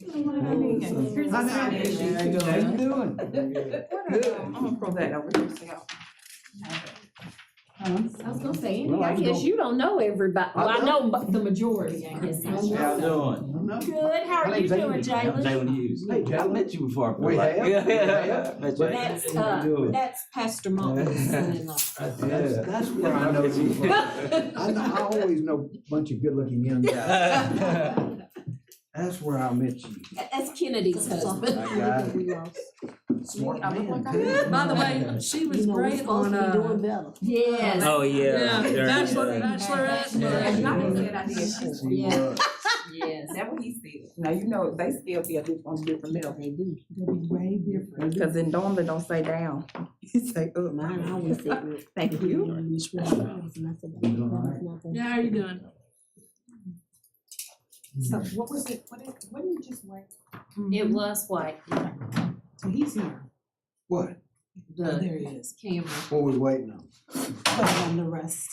Here's a side issue. How you doing? I'm gonna pull that over here so y'all. I was gonna say, Well, I I guess don't- you don't know everybody. Well, I know the majority, I guess. How you doing? Good, how are you doing, Jalen? Jalen Hughes. Hey, I Jalen. met you before. I feel We like. have? Yeah, We yeah. have? Met you. That's Pastor Martin's son-in-law. That's where I know you from. I always know a bunch of good-looking young guys. That's where I met you. That's Kennedy's husband. I got it. Smart man, too. By the way, she was great on, Yes. Oh, yeah. yeah, During- Bachelorette. And I said I did. She Yeah. was. Yes. That's what he said. Now, you know, they still be on a different level. They do. Way different. Cause in Dormley don't say down. You say up. Mine always say good. Thank you. Yeah, how are you doing? So what was it, what did you just wait? It was white. So he's here. What? The There he is. camera. What we waiting on? Put on the rest.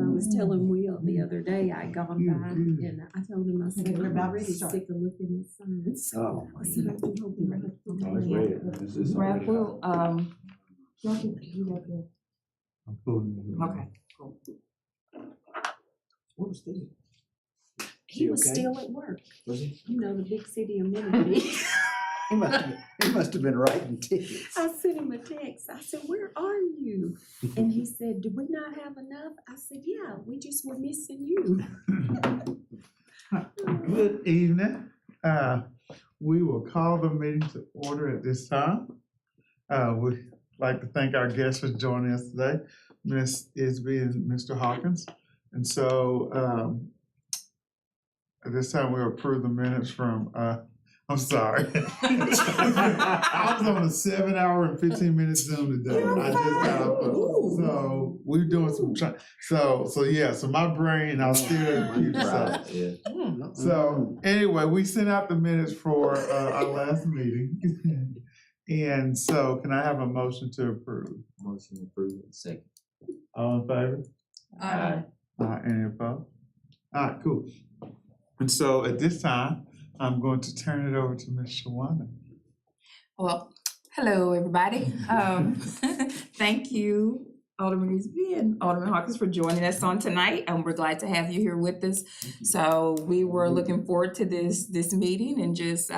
was telling Will the other day, I'd gone by and I told him, I said, We're I'm about to already start. sick of looking at signs. Oh, I said, I've been hoping I could put Oh, it's my hand red. up. It's Ralph, already will, out. y'all can do that there. I'm pulling it. Okay, cool. what was Steve? He You was okay? still at work, Was he? you know, the big city amenity. He must have been writing tickets. I sent him a text. I said, where are you? And he said, do we not have enough? I said, yeah, we just were missing you. Good evening. We will call the meeting to order at this time. We'd like to thank our guests for joining us today, Ms. Isby and Mr. Hawkins. And so at this time, we'll approve the minutes from, I'm sorry. I was on a 7-hour and 15-minute Zoom today. I just got up. So we're doing some, so my brain, I was still confused. So. Yeah. So anyway, we sent out the minutes for our last meeting. And so can I have a motion to approve? Motion approved. Second. All in favor? Any opposed? All right, cool. And so at this time, I'm going to turn it over to Ms. Shawana. Well, hello, everybody. Thank you, Alderman Reesby and Alderman Hawkins, for joining us on tonight, and we're glad to have you here with us. So we were looking forward to this meeting and just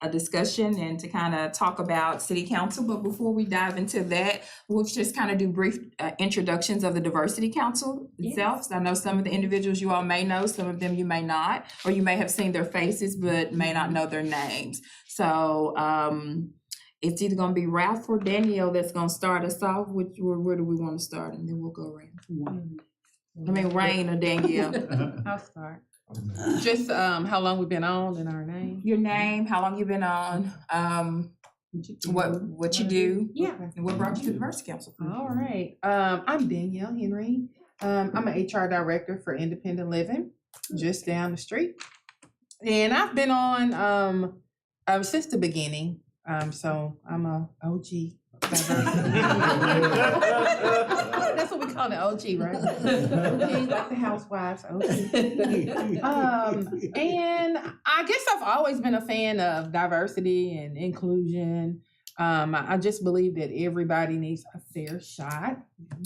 a discussion and to kind of talk about city council. But before we dive into that, we'll just kind of do brief introductions of the diversity council itself. So I know some of the individuals you all may know, some of them you may not, or you may have seen their faces but may not know their names. So it's either gonna be Ralph or Danielle that's gonna start us off. Where do we want to start? And then we'll go around. I mean, Rain or Danielle. I'll start. Just how long we've been on and our name. Your name, how long you been on, what you do, Yeah. and what brought you to the Diversity Council? All right. I'm Danielle Henry. I'm an HR director for Independent Living, just down the street. And I've been on since the beginning. So I'm a OG. That's what we call the OG, right? OG, like the housewives, OG. And I guess I've always been a fan of diversity and inclusion. I just believe that everybody needs a fair shot.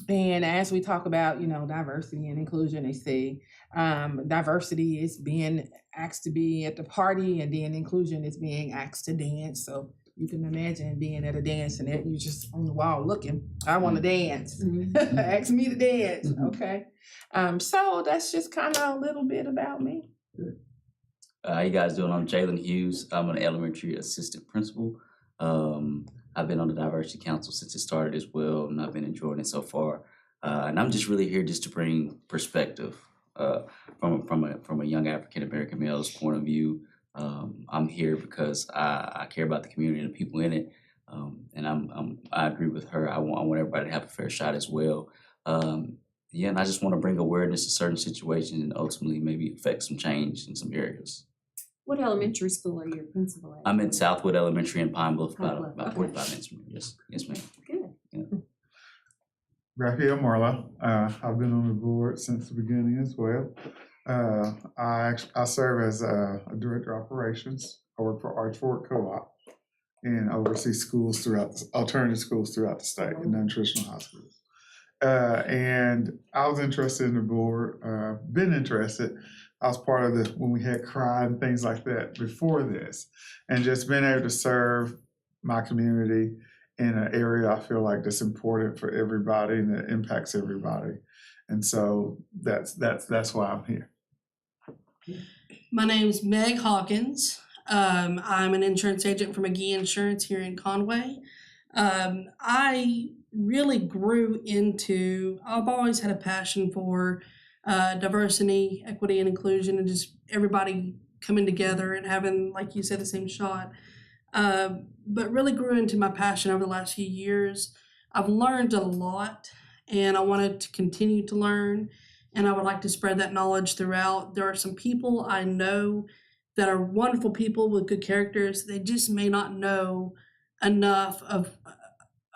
And as we talk about, diversity and inclusion, they say diversity is being asked to be at the party, and then inclusion is being asked to dance. So you can imagine being at a dance and you're just on the wall looking. I want to dance. Ask me to dance. Okay. So that's just kind of a little bit about me. How you guys doing? I'm Jalen Hughes. I'm an elementary assistant principal. I've been on the Diversity Council since it started as well, and I've been enjoying it so far. And I'm just really here just to bring perspective from a young African American male's point of view. I'm here because I care about the community and the people in it, and I agree with her. I want everybody to have a fair shot as well. And I just want to bring awareness to certain situations and ultimately maybe affect some change in some areas. What elementary school are you a principal at? I'm in Southwood Elementary in Pine Bluff, about Okay. 45 minutes from here. Yes, ma'am. Good. Raphael Marlowe. I've been on the board since the beginning as well. I serve as a director of operations. I work for Archford Co-op and oversee schools alternative schools throughout the state and non-traditional high schools. And I was interested in the board, been interested. I was part of when we had CRI and things like that before this, and just being able to serve my community in an area I feel like that's important for everybody and that impacts everybody. And so that's why I'm here. My name's Meg Hawkins. I'm an insurance agent for McGee Insurance here in Conway. I really grew into, I've always had a passion for diversity, equity, and inclusion, and just everybody coming together and having, like you said, the same shot. But really grew into my passion over the last few years. I've learned a lot, and I wanted to continue to learn, and I would like to spread that knowledge throughout. There are some people I know that are wonderful people with good characters. They just may not know enough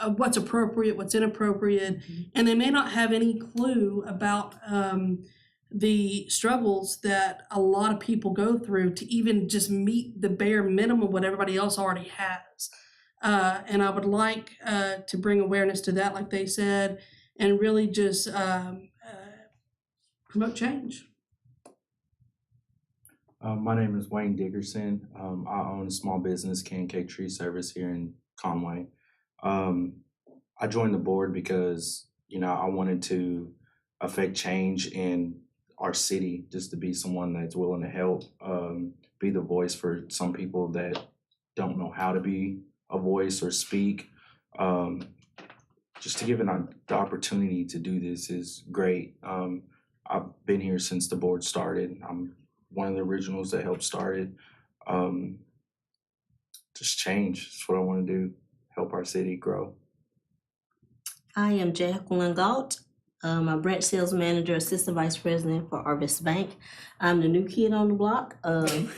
what's appropriate, what's inappropriate, and they may not have any clue about the struggles that a lot of people go through to even just meet the bare minimum what everybody else already has. And I would like to bring awareness to that, like they said, and really just promote change. My name is Wayne Dickerson. I own a small business, K&K Tree Service here in Conway. I joined the board because, I wanted to affect change in our city, just to be someone that's willing to help, be the voice for some people that don't know how to be a voice or speak. Just to give the opportunity to do this is great. I've been here since the board started. I'm one of the originals that helped start it. Just change. That's what I want to do. Help our city grow. I am Jacqueline Galt. I'm a branch sales manager, assistant vice president for Arvis Bank. I'm the new kid on the block. Growing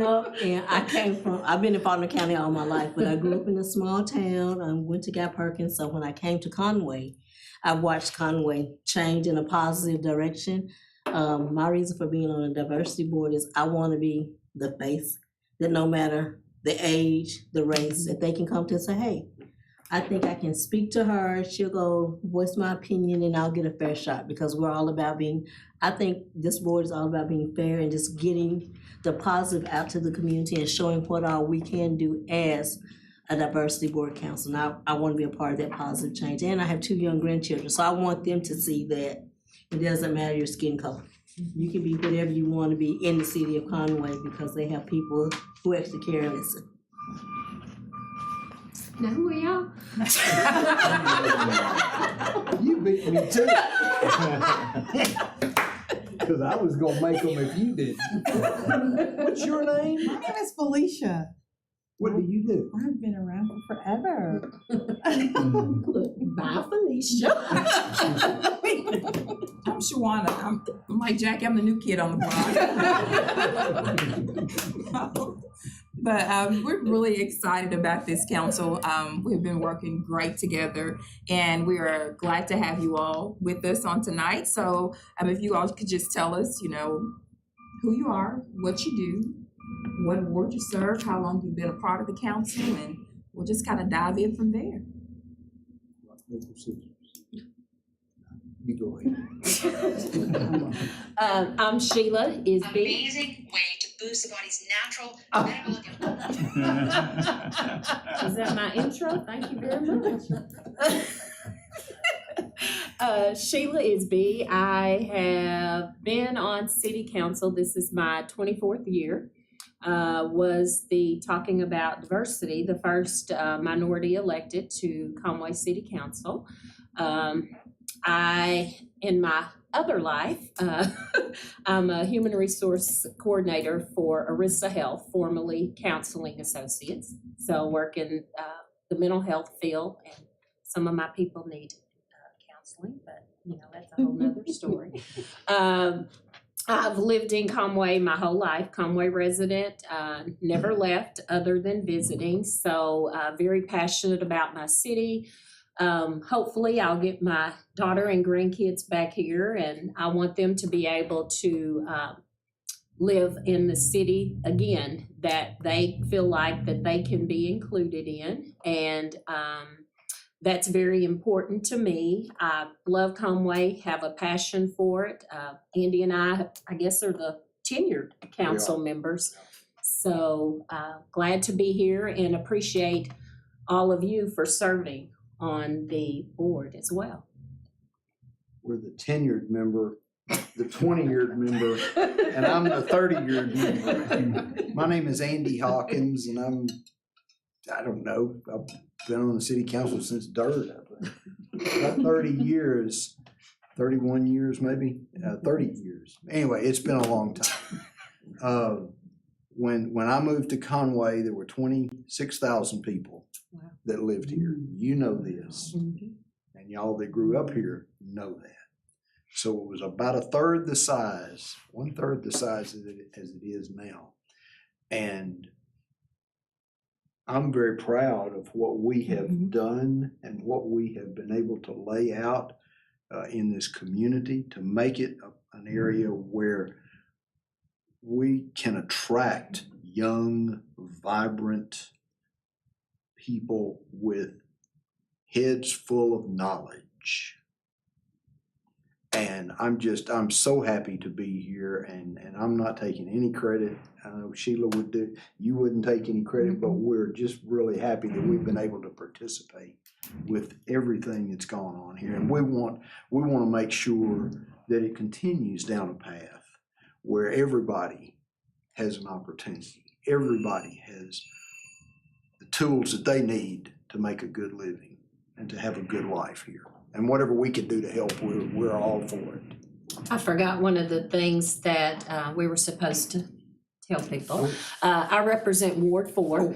up, and I've been in Faulkner County all my life, but I grew up in a small town. Went to Guy Perkins, so when I came to Conway, I watched Conway change in a positive direction. My reason for being on a diversity board is I want to be the face that no matter the age, the race, that they can come to and say, hey, I think I can speak to her, she'll go voice my opinion, and I'll get a fair shot, because we're all about I think this board is all about being fair and just getting the positive out to the community and showing what all we can do as a diversity board council. Now, I want to be a part of that positive change. And I have 2 young grandchildren, so I want them to see that it doesn't matter your skin color. You can be whatever you want to be in the city of Conway, because they have people who actually care and listen. Now, who are y'all? You beat me too. Because I was gonna make them if you didn't. What's your name? My name is Felicia. What do you do? I've been around for forever. Bye, Felicia. I'm Shawana. I'm like Jackie. I'm the new kid on the block. But we're really excited about this council. We've been working great together, and we are glad to have you all with us on tonight. So if you all could just tell us, who you are, what you do, what ward you serve, how long you've been a part of the council, and we'll just kind of dive in from there. You go ahead. I'm Sheila Isby. Amazing way to boost the body's natural metabolic. Is that my intro? Thank you very much. Sheila Isby. I have been on city council. This is my 24th year. Was talking about diversity, the first minority elected to Conway City Council. In my other life, I'm a human resource coordinator for Arista Health, formerly Counseling Associates. So work in the mental health field, and some of my people need counseling, but that's a whole nother story. I've lived in Conway my whole life, Conway resident, never left other than visiting. So very passionate about my city. Hopefully I'll get my daughter and grandkids back here, and I want them to be able to live in the city again that they feel like that they can be included in. And that's very important to me. I love Conway, have a passion for it. Andy and I guess, are the tenured council members. So glad to be here and appreciate all of you for serving on the board as well. We're the tenured member, the 20-year member, and I'm the 30-year member. My name is Andy Hawkins, and I don't know, I've been on the city council since dirt, I think. About 30 years, 31 years maybe, 30 years. Anyway, it's been a long time. When I moved to Conway, there were 26,000 people that lived here. You know this. And y'all that grew up here know that. So it was about 1/3 the size, 1/3 the size as it is now. And I'm very proud of what we have Mhm. done and what we have been able to lay out in this community to make it an area where we can attract young, vibrant people with heads full of knowledge. And I'm so happy to be here, and I'm not taking any credit. I know Sheila would do, you wouldn't take any credit, but we're just really happy that we've been able to participate with everything that's gone on here. And we want to make sure that it continues down a path where everybody has an opportunity. Everybody has the tools that they need to make a good living and to have a good life here. And whatever we can do to help, we're all for it. I forgot one of the things that we were supposed to tell people. I represent Ward 4.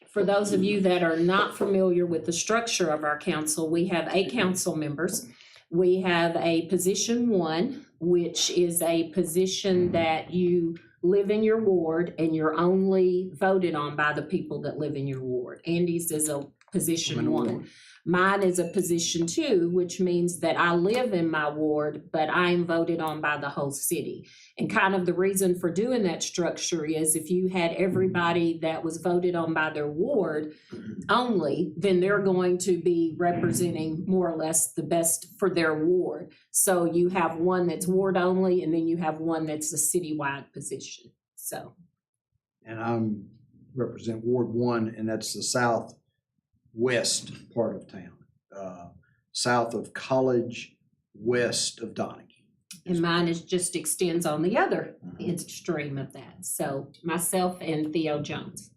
For those of you that are not familiar with the structure of our council, we have 8 council members. We have a position 1, which is a position that you live in your ward and you're only voted on by the people that live in your ward. Andy's is a position 1. Mine is a position 2, which means that I live in my ward, but I am voted on by the whole city. And kind of the reason for doing that structure is if you had everybody that was voted on by their ward only, then they're going to be representing more or less the best for their ward. So you have one that's ward only, and then you have one that's a citywide position, so. And I'm represent Ward 1, and that's the southwest part of town, south of College, west of Donaghy. And mine is just extends on the other extreme of that. So myself and Theo Jones.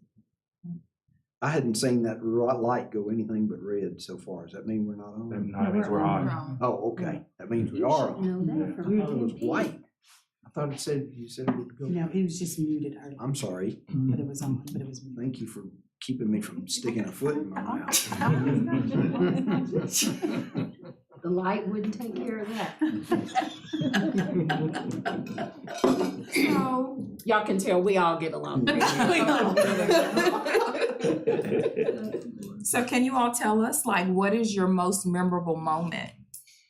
I hadn't seen that light go anything but red so far. Does that mean we're not on? That means we're on. Oh, okay. That means we are on. Know that I from thought it was your white. I thought you said it would go. No, it was just muted earlier, I'm sorry. but it was on, but it was muted. Thank you for keeping me from sticking a foot in my mouth. The light wouldn't take care of that. So, Y'all can tell we all get along. so can you all tell us, like, what is your most memorable moment,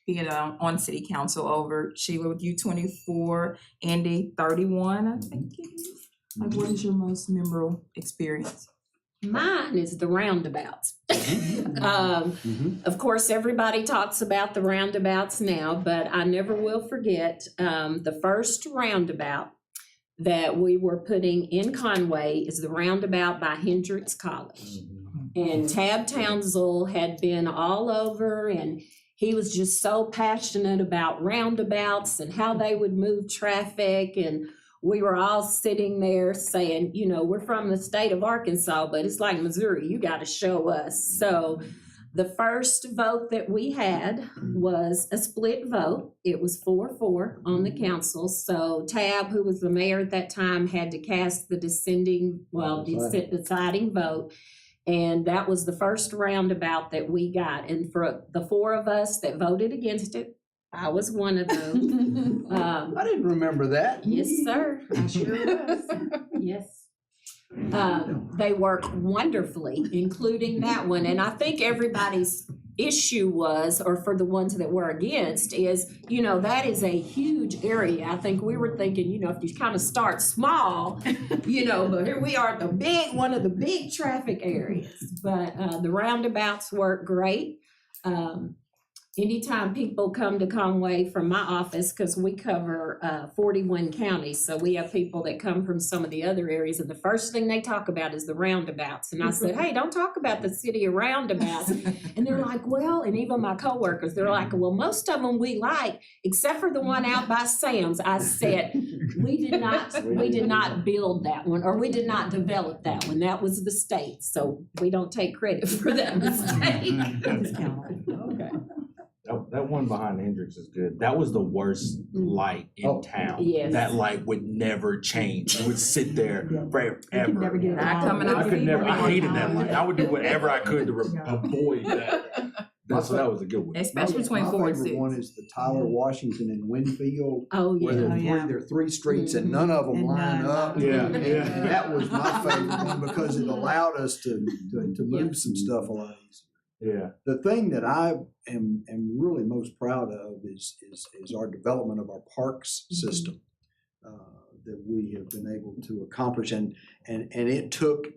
you know, on city council over, Sheila, with you 24, Andy 31, I think it is? Like, what is your most memorable experience? Mine is the roundabouts. Of course, everybody talks about the roundabouts now, but I never will forget the first roundabout that we were putting in Conway is the roundabout by Hendrix College. And Tab Townsend had been all over, and he was just so passionate about roundabouts and how they would move traffic. And we were all sitting there saying, you know, we're from the state of Arkansas, but it's like Missouri, you got to show us. So the first vote that we had was a split vote. It was 4-4 on the council. So Tab, who was the mayor at that time, had to cast the deciding vote. And that was the first roundabout that we got. And for the 4 of us that voted against it, I was one of them. I didn't remember that. Yes, sir. I sure was. Yes. They work wonderfully, including that one. And I think everybody's issue was, or for the ones that were against, is, you know, that is a huge area. I think we were thinking, you know, if you kind of start small, you know, but here we are at one of the big traffic areas. But the roundabouts work great. Anytime people come to Conway from my office, because we cover 41 counties, so we have people that come from some of the other areas, and the first thing they talk about is the roundabouts. And I said, hey, don't talk about the city of roundabouts. And they're like, well, and even my coworkers, they're like, well, most of them we like, except for the one out by Sam's. I said, we did not build that one, or we did not develop that one. That was the state, so we don't take credit for that mistake. Okay. That one behind Hendrix is good. That was the worst light in town. Yes. That light would never change. It would sit there forever. never get it. I could never, I hated that light. I would do whatever I could to avoid that. That was a good one. Especially between 4 and My 6. favorite one is the Tyler Washington and Winfield, Oh, where yeah. there are three streets and none of them And line none up. line Yeah, And yeah. that was my favorite one because it allowed us to move some stuff a lot easier. Yeah. The thing that I am really most proud of is our development of our parks system that we have been able to accomplish, and it took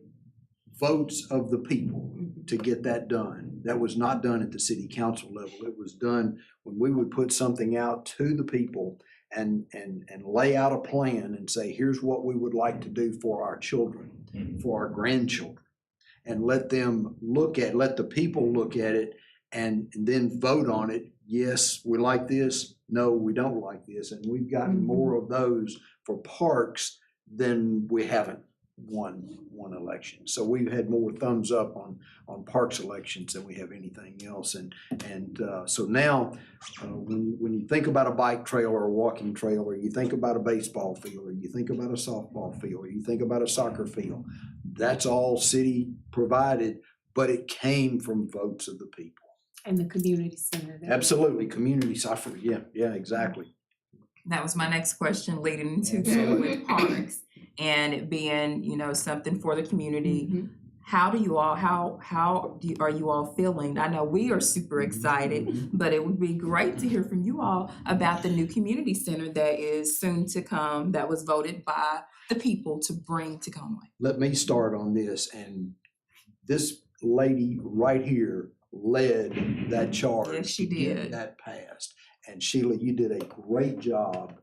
votes of the people to get that done. That was not done at the city council level. It was done when we would put something out to the people and lay out a plan and say, here's what we would like to do for our children, for our grandchildren, and let the people look at it and then vote on it. Yes, we like this. No, we don't like this. And we've gotten more of those for parks than we haven't won election. So we've had more thumbs up on parks elections than we have anything else. And so now when you think about a bike trail or a walking trail, or you think about a baseball field, or you think about a softball field, or you think about a soccer field, that's all city provided, but it came from votes of the people. And the community center. Absolutely, community soccer, yeah, exactly. That was my next question leading into that with parks and it being, something for the community. How do you all, are you all feeling? I know we are super excited, but it would be great to hear from you all about the new community center that is soon to come, that was voted by the people to bring to Conway. Let me start on this, and this lady right here led that charge. Yes, she to get did. that passed. And Sheila, you did a great job,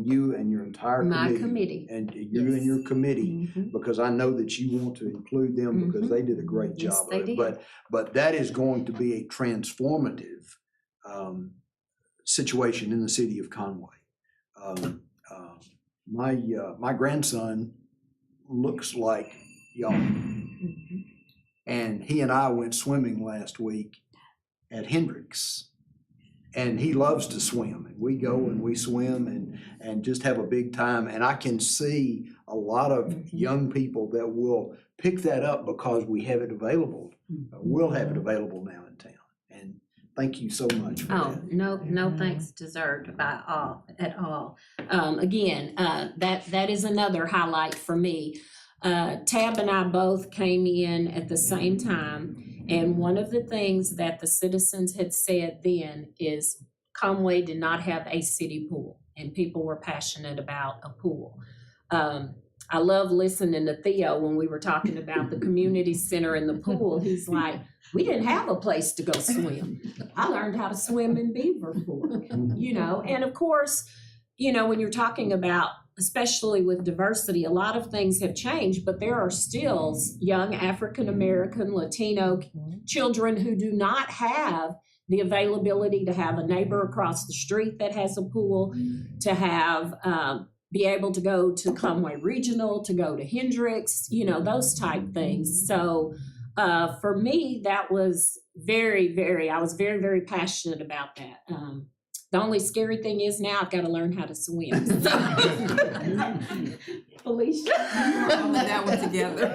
you and your entire My committee. committee. And you and your committee, because I know that you want to include them because they did a great Yes, job they of it. did. But that is going to be a transformative situation in the city of Conway. My grandson looks like y'all. And he and I went swimming last week at Hendricks. And he loves to swim, and we go and we swim and just have a big time. And I can see a lot of young people that will pick that up because we have it available. We'll have it available now in town. And thank you so much for that. No thanks deserved at all. Again, that is another highlight for me. Tab and I both came in at the same time. And one of the things that the citizens had said then is Conway did not have a city pool, and people were passionate about a pool. I love listening to Theo when we were talking about the community center and the pool. He's like, we didn't have a place to go swim. I learned how to swim in Beaver Fork, and of course, when you're talking about, especially with diversity, a lot of things have changed, but there are still young African-American, Latino children who do not have the availability to have a neighbor across the street that has a pool, to have, be able to go to Conway Regional, to go to Hendricks, those type things. So for me, that was I was very, very passionate about that. The only scary thing is now I've got to learn how to swim. Felicia? We're on that one together.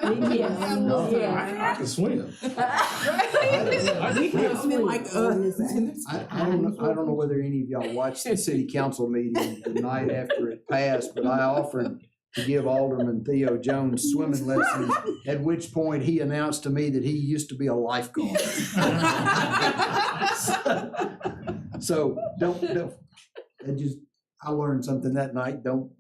I can swim. I don't know whether any of y'all watched the city council meeting the night after it passed, but I offered to give Alderman Theo Jones swimming lessons, at which point he announced to me that he used to be a lifeguard. So I learned something that night. Don't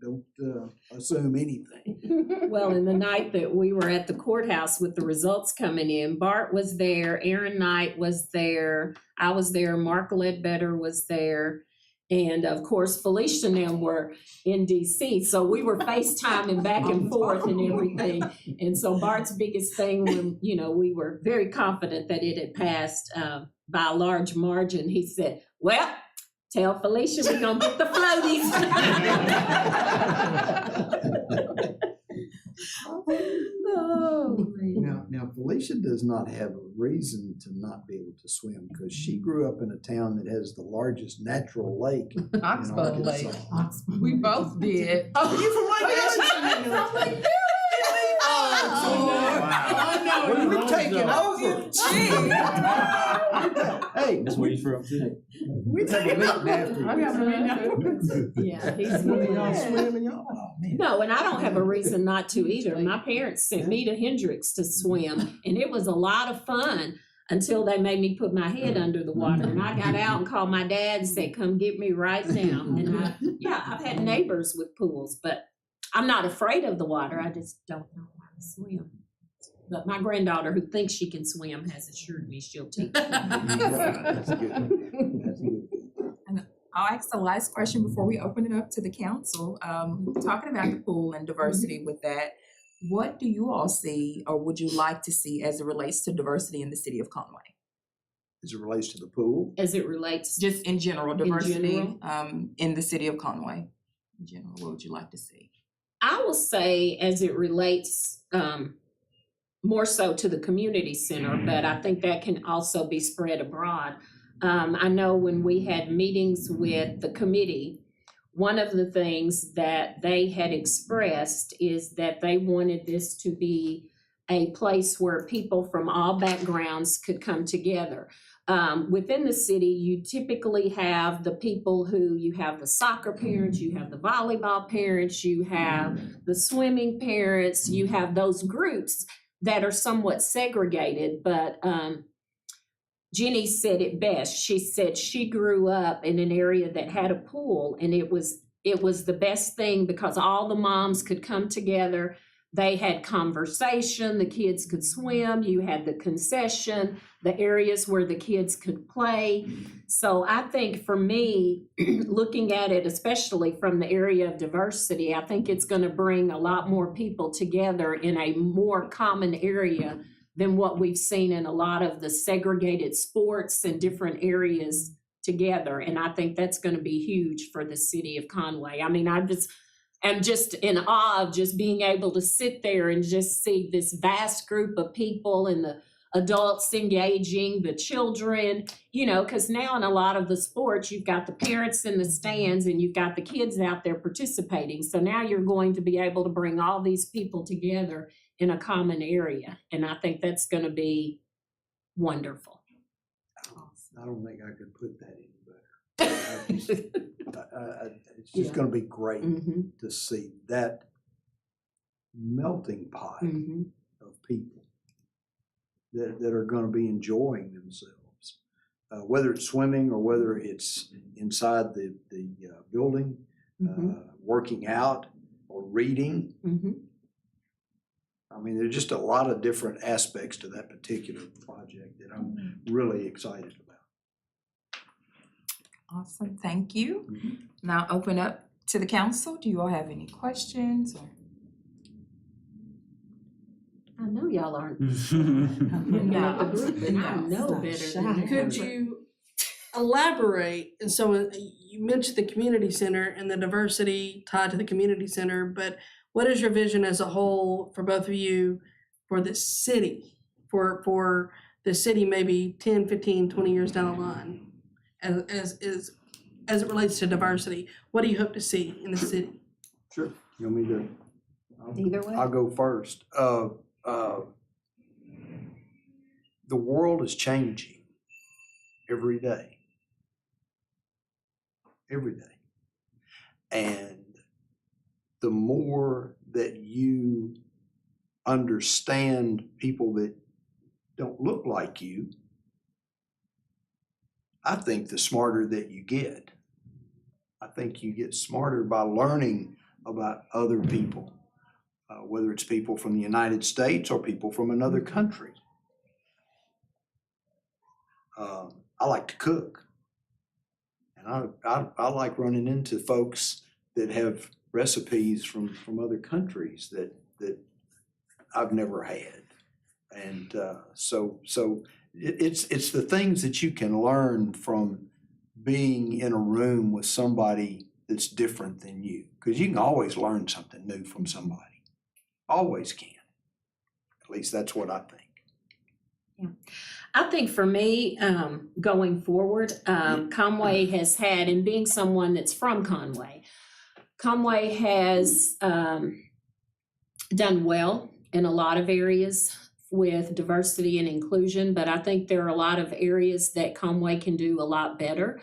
assume anything. Well, in the night that we were at the courthouse with the results coming in, Bart was there, Aaron Knight was there, I was there, Mark Ledbetter was there, and of course Felicia and them were in DC. So we were FaceTiming back and forth and everything. And so Bart's biggest thing when, we were very confident that it had passed by a large margin, he said, well, tell Felicia we're gonna get the floaties. Now Felicia does not have a reason to not be able to swim because she grew up in a town that has the largest natural lake in Oxbow Lake. Arkansas. We both did. Oh, you from Lake Michigan? Well, you're taking over. Hey, That's where you from too? we have a meeting after. Yeah, he's Y'all swimming, y'all. Oh, man. No, and I don't have a reason not to either. My parents sent me to Hendricks to swim, and it was a lot of fun until they made me put my head under the water. And I got out and called my dad and said, "Come get me right now." And I've had neighbors with pools, but I'm not afraid of the water. I just don't know how to swim. But my granddaughter, who thinks she can swim, has assured me she'll teach me. That's good. That's good. I'll ask the last question before we open it up to the council. Talking about the pool and diversity with that, what do you all see or would you like to see as it relates to diversity in the city of Conway? As it relates to the pool, As it relates, Just in general, diversity general? In the city of Conway. In general, what would you like to see? I will say as it relates more so to the community center, but I think that can also be spread abroad. I know when we had meetings with the committee, one of the things that they had expressed is that they wanted this to be a place where people from all backgrounds could come together. Within the city, you typically have the people you have the soccer parents, you have the volleyball parents, you have the swimming parents, you have those groups that are somewhat segregated, but Jenny said it best. She said she grew up in an area that had a pool, and it was the best thing because all the moms could come together. They had conversation, the kids could swim, you had the concession, the areas where the kids could play. So I think for me, looking at it, especially from the area of diversity, I think it's going to bring a lot more people together in a more common area than what we've seen in a lot of the segregated sports and different areas together. And I think that's going to be huge for the city of Conway. I mean, I'm just in awe of just being able to sit there and just see this vast group of people and the adults engaging, the children, because now in a lot of the sports, you've got the parents in the stands and you've got the kids out there participating. So now you're going to be able to bring all these people together in a common area. And I think that's going to be wonderful. I don't think I could put that any better. It's just going to be great to see that melting pot of people that are going to be enjoying themselves, whether it's swimming or whether it's inside the building, working out or reading. I mean, there's just a lot of different aspects to that particular project that I'm really excited about. Awesome, thank you. Now open up to the council. Do you all have any questions? I know y'all aren't. No. I know better than that. Could you elaborate? And so you mentioned the community center and the diversity tied to the community center, but what is your vision as a whole for both of you for the city, for the city maybe 10, 15, 20 years down the line as it relates to diversity? What do you hope to see in the city? Sure. You want me to? Either way. I'll go first. The world is changing every day. Every day. And the more that you understand people that don't look like you, I think the smarter that you get. I think you get smarter by learning about other people, whether it's people from the United States or people from another country. I like to cook. And I like running into folks that have recipes from other countries that I've never had. And so it's the things that you can learn from being in a room with somebody that's different than you, because you can always learn something new from somebody. Always can. At least that's what I think. Yeah. I think for me, going forward, Conway has had, and being someone that's from Conway has done well in a lot of areas with diversity and inclusion, but I think there are a lot of areas that Conway can do a lot better.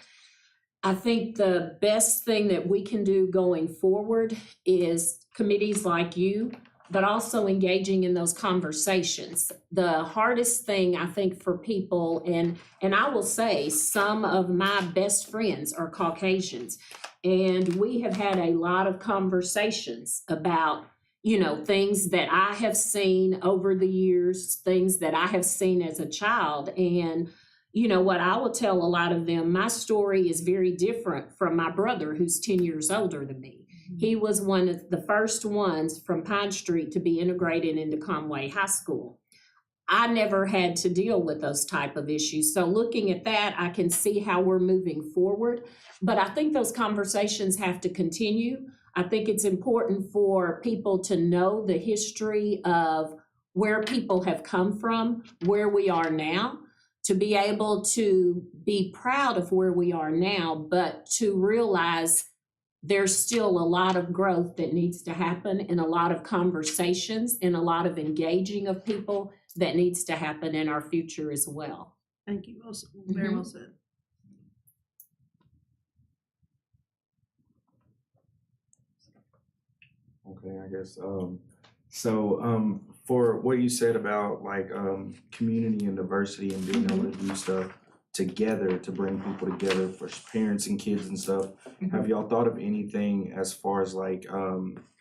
I think the best thing that we can do going forward is committees like you, but also engaging in those conversations. The hardest thing I think for people, and I will say some of my best friends are Caucasians, and we have had a lot of conversations about, you know, things that I have seen over the years, things that I have seen as a child. And you know what, I will tell a lot of them, my story is very different from my brother who's 10 years older than me. He was one of the first ones from Pine Street to be integrated into Conway High School. I never had to deal with those type of issues. So looking at that, I can see how we're moving forward. But I think those conversations have to continue. I think it's important for people to know the history of where people have come from, where we are now, to be able to be proud of where we are now, but to realize there's still a lot of growth that needs to happen and a lot of conversations and a lot of engaging of people that needs to happen in our future as well. Thank you. Very well said. Okay, I guess, for what you said about like, community and diversity and being able to do stuff together to bring people together for parents and kids and stuff, have y'all thought of anything as far as like,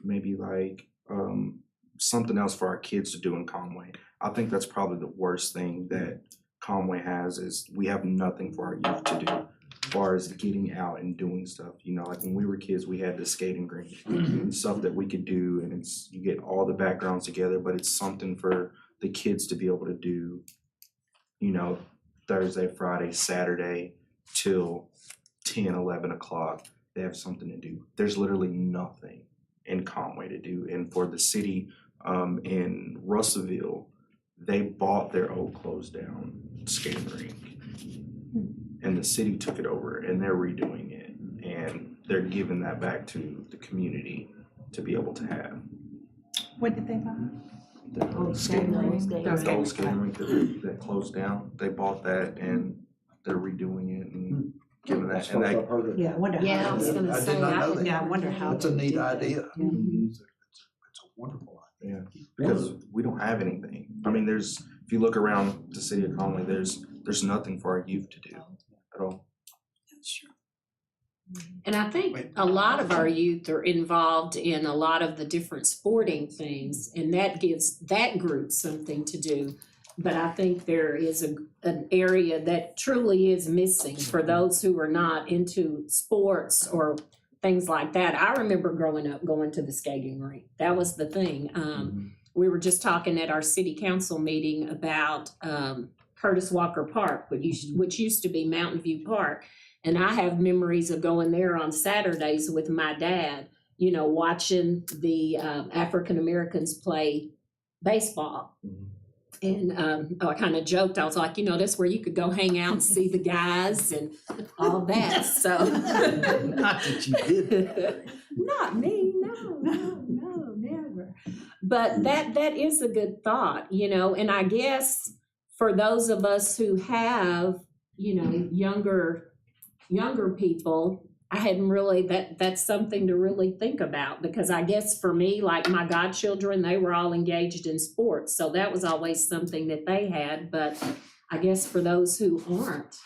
maybe like, something else for our kids to do in Conway? I think that's probably the worst thing that Conway has is we have nothing for our youth to do. As far as getting out and doing stuff, you know, like when we were kids, we had the skating rink and stuff that we could do, and it's you get all the backgrounds together, but it's something for the kids to be able to do, you know, Thursday, Friday, Saturday till 10, 11 o'clock. They have something to do. There's literally nothing in Conway to do, and for the city in Russellville, they bought their old closed down skating rink. And the city took it over and they're redoing it. And they're giving that back to the community to be able to have. What did they buy? The old skating rink that closed down. They bought that and they're redoing it and giving that. And that Yeah, I wonder how. Yeah, I was gonna I say did not that know would that. Yeah, I wonder how. That's a they neat did that. idea. Yeah. It's a wonderful idea. Yeah, because we don't have anything. I mean, if you look around the city of Conway, there's nothing for our youth to do at all. Sure. And I think a lot of our youth are involved in a lot of the different sporting things, and that gives that group something to do. But I think there is an area that truly is missing for those who are not into sports or things like that. I remember growing up going to the skating rink. That was the thing. We were just talking at our city council meeting about Curtis Walker Park, which used to be Mountain View Park. And I have memories of going there on Saturdays with my dad, you know, watching the African Americans play baseball. And I kind of joked, I was like, you know, that's where you could go hang out and see the guys and all that, so. Not that you did. Not me, no, never. But that is a good thought, you know, and I guess for those of us who have, you know, younger people, I hadn't really, that's something to really think about, because I guess for me, like my godchildren, they were all engaged in sports. So that was always something that they had, but I guess for those who aren't.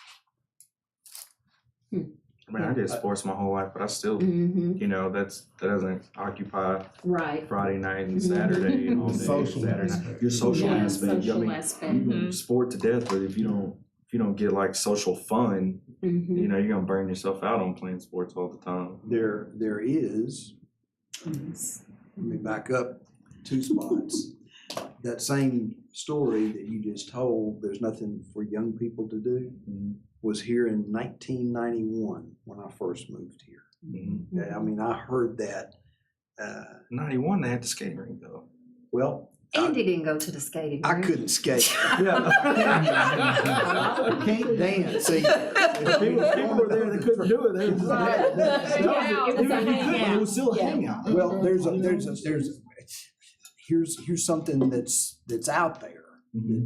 I mean, I did sports my whole life, but I still, you know, that doesn't occupy Right. Friday night and Saturday and all day. Social Saturday aspect. night. Your social Yeah, aspect. social I mean, aspect. you can sport to death, but if you don't get like social fun, you know, you're gonna burn yourself out on playing sports all the time. There is, let me back up 2 spots. That same story that you just told, there's nothing for young people to do, was here in 1991 when I first moved here. I mean, I heard that. 91, they had the skating rink though. Well, Andy didn't go to the skating I rink. couldn't skate. Yeah. Can't dance. See, People were there that couldn't do it. They were just Right. there. It was a hangout. It was still a Yeah. hangout. well, there's here's something that's out there,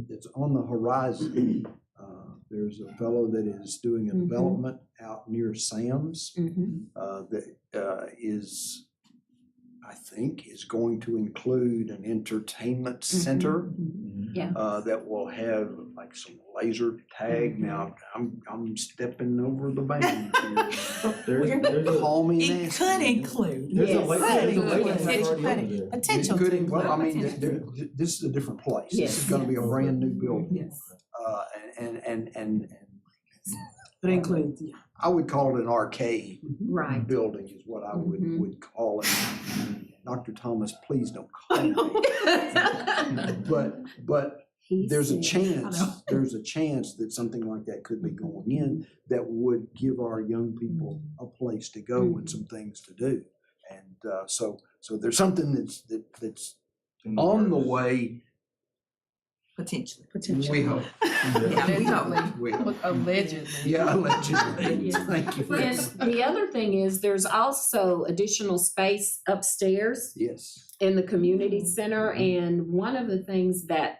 that's on the horizon. There's a fellow that is doing a development out near Sam's that is, I think, is going to include an entertainment center Yeah. that will have like some laser tag. Now, I'm stepping over the band here. Call me It nasty. could include. Potential It could to include- well, I mean, include. this is a different place. This Yes. is gonna be a brand new building. Yes. And But includes, I would call it an arcade Right. building is what I Mhm. would call it. Dr. Thomas, please don't call me. But He there's a said- chance that something like that could be going in that would give our young people a place to go and some things to do. And so there's something that's on the way. potentially. We hope. We hope. Allegedly. Yeah, allegedly. Yeah. Thank you. And the other thing is, there's also additional space upstairs Yes. in the community center, and one of the things that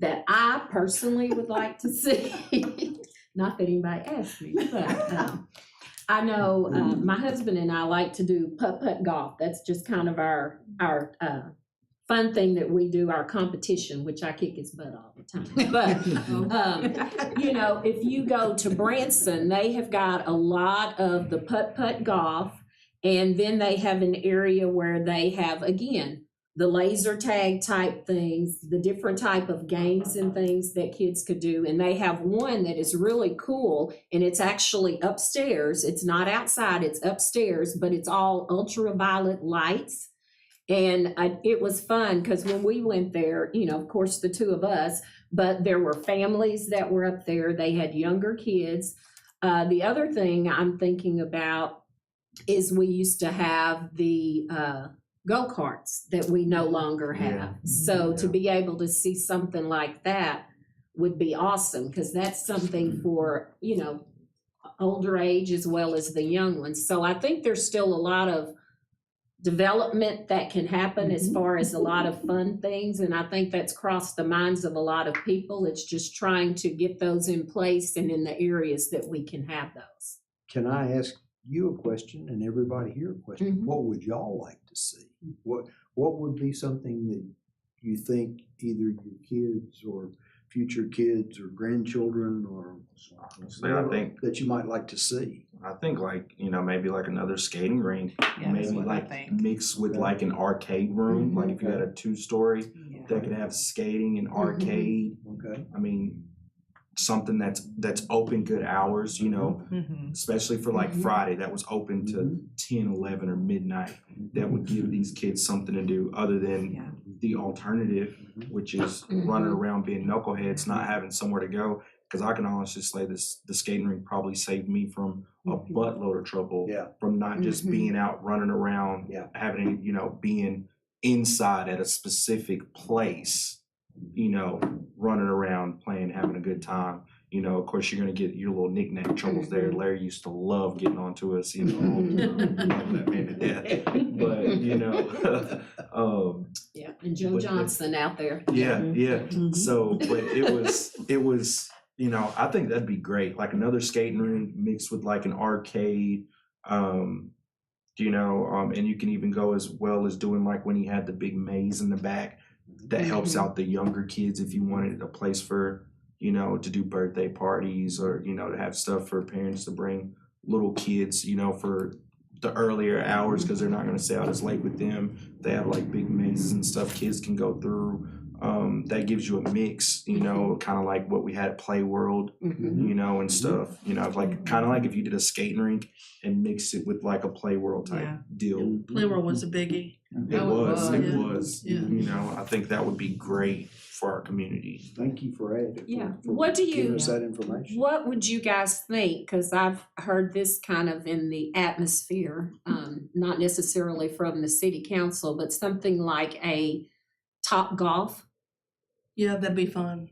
I personally would like to see, not that anybody asked me, but I know my husband and I like to do putt-putt golf. That's just kind of our fun thing that we do, our competition, which I kick his butt all the time. But, you know, if you go to Branson, they have got a lot of the putt-putt golf, and then they have an area where they have, again, the laser tag type things, the different type of games and things that kids could do. And they have one that is really cool, and it's actually upstairs. It's not outside, it's upstairs, but it's all ultraviolet lights. And it was fun because when we went there, you know, of course, the two of us, but there were families that were up there. They had younger kids. The other thing I'm thinking about is we used to have the go-karts that we no longer have. Yeah. So to be able to see something like that would be awesome, because that's something for, you know, older age as well as the young ones. So I think there's still a lot of development that can happen as far as a lot of fun things, and I think that's crossed the minds of a lot of people. It's just trying to get those in place and in the areas that we can have those. Can I ask you a question and everybody here a question? Mhm. What would y'all like to see? What would be something that you think either your kids or future kids or grandchildren or Honestly, I think that you might like to see? like, you know, maybe like another skating rink, Yeah, that's maybe what I like think. mixed with like an arcade room. Like if you Okay. had a 2-story Yeah. that could have skating and arcade. Okay. I mean, something that's open good hours, you know, Mhm. especially for like Friday, that was open to 10, 11 or midnight. That would give these kids something to do other than Yeah. the alternative, which is running around being knuckleheads, not having somewhere to go. Because I can honestly say the skating rink probably saved me from a buttload of trouble. Yeah. From not just being out running around, Yeah. having, you know, being inside at a specific place, you know, running around, playing, having a good time. You know, of course, you're going to get your little knick-knack troubles there. Larry used to love getting onto us, you know, love that man to death. But, you know, Yeah, and Joe But- Johnson out there. yeah. So, but it was, you know, I think that'd be great. Like another skating rink mixed with like an arcade, you know, and you can even go as well as doing like when he had the big maze in the back that helps out the younger kids if you wanted a place for, you know, to do birthday parties or, you know, to have stuff for parents to bring little kids, you know, for the earlier hours because they're not going to stay out as late with them. They have like big mazes and stuff kids can go through. That gives you a mix, you know, kind of like what we had at Play World, you know, and stuff. You know, like kind of like if you did a skating rink and mix it with like a Play World type Yeah. deal. Playworld was a biggie. It was. Yeah. It was. Yeah. You know, I think that would be great for our community. Thank you for adding. Yeah. For What do giving you- us that information. What would you guys think? Because I've heard this kind of in the atmosphere, not necessarily from the city council, but something like a Top Golf. Yeah, that'd be fun.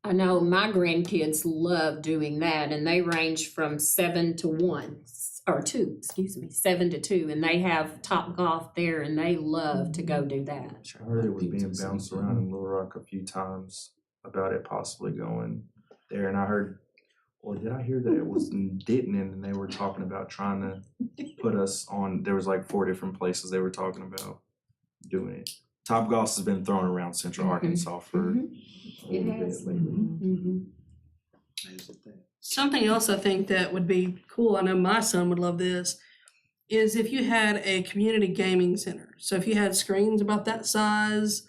I know my grandkids love doing that, and they range from 7 to 1, or 2, 7 to 2, and they have Top Golf there, and they love to go do that. I heard it was being bounced around in Little Rock a few times about it possibly going there, and I heard, or did I hear that it was in Denton and they were talking about trying to put us on, there was like 4 different places they were talking about doing it. Top Golf has been thrown around Central Arkansas for a little bit lately. Something else I think that would be cool, I know my son would love this, is if you had a community gaming center. So if you had screens about that size,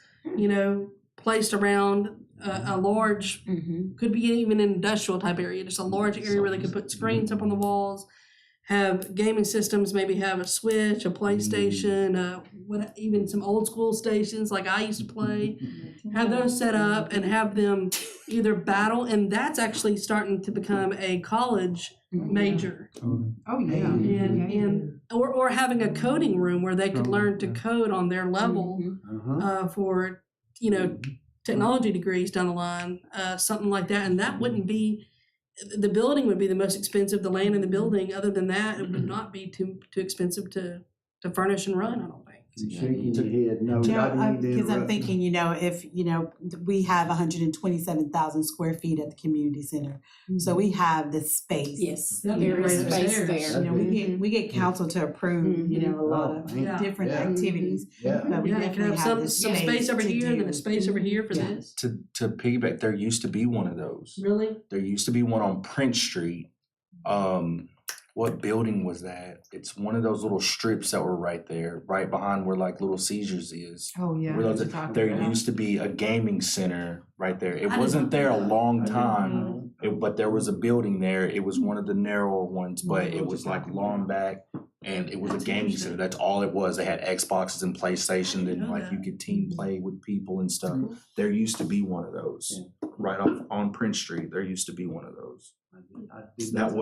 placed around a large, could be even an industrial type area, just a large area where they could put screens up on the walls, have gaming systems, maybe have a Switch, a PlayStation, even some old school stations like I used to play, have those set up and have them either battle, and that's actually starting to become a college major. Oh, yeah. Or having a coding room where they could learn to code on their level for, technology degrees down the line, something like that. And that wouldn't be, the building would be the most expensive, the land in the building. Other than that, it would not be too expensive to furnish and run, I don't think. Shaking your head, no, I didn't mean to Because I'm interrupt. thinking, if, we have 127,000 square feet at the community center. So we have the space. Yes, That'd be there is great space upstairs. there. We get council to approve, a lot of Yeah. different Yeah. activities. Yeah. But we Yeah, you could definitely have some the space over to here and then a do- space over here for Yeah. this. To piggyback, there used to be one of those. Really? There used to be one on Prince Street. What building was that? It's one of those little strips that were right there, right behind where like Little Caesars is. Oh, yeah. Where those- there used to be a gaming center right there. It wasn't there a long time, but there was a building there. It was one of the narrower ones, but it was like long back, and it was a gaming center. That's all it was. They had Xboxes and PlayStation, and like you could team play with people and stuff. There used to be one of those right off on Prince Street. There used to be one of those. That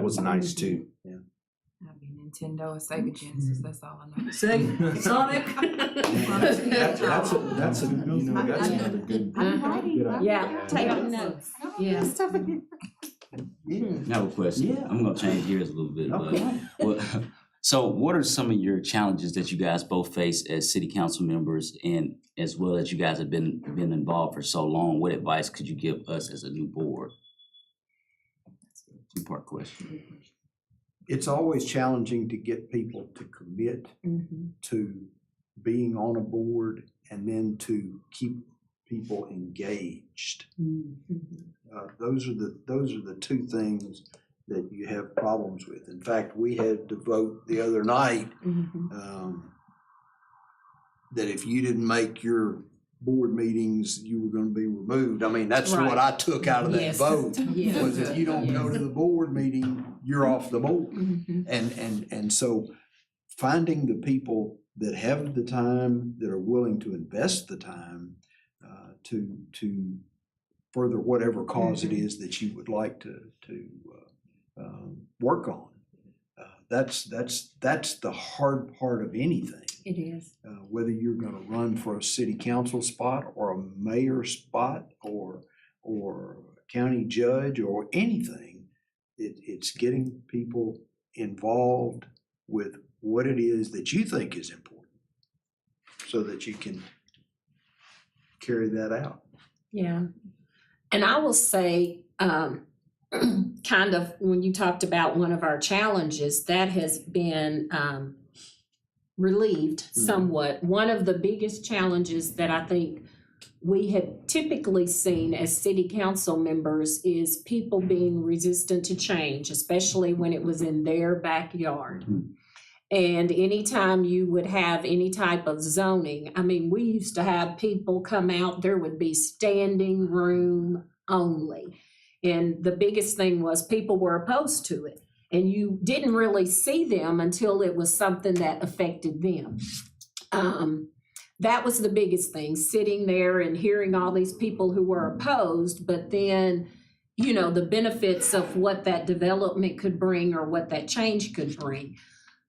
was nice too. That'd be Nintendo or Sega Genesis, that's all I know. Sonic. That's another good. idea. Yeah, take notes. Yeah. I have a question. Yeah. I'm gonna change gears a little bit, so what are some of your challenges that you guys both face as city council members, and as well as you guys have been involved for so long? What advice could you give us as a new board? Two-part question. It's always challenging to get people to commit to being on a board and then to keep people engaged. Those are the two things that you have problems with. In fact, we had to vote the other night that if you didn't make your board meetings, you were going to be removed. I mean, that's what I took out of that vote. Yeah. Was if you don't go to the board meeting, you're off the board. And so finding the people that have the time, that are willing to invest the time to further whatever cause it is that you would like to work on. That's the hard part of anything. It is. Whether you're going to run for a city council spot or a mayor spot or a county judge or anything, it's getting people involved with what it is that you think is important so that you can carry that out. Yeah. And I will say, kind of when you talked about one of our challenges, that has been relieved somewhat. One of the biggest challenges that I think we had typically seen as city council members is people being resistant to change, especially when it was in their backyard. And anytime you would have any type of zoning, I mean, we used to have people come out, there would be standing room only. And the biggest thing was people were opposed to it. And you didn't really see them until it was something that affected them. That was the biggest thing, sitting there and hearing all these people who were opposed, but then, the benefits of what that development could bring or what that change could bring.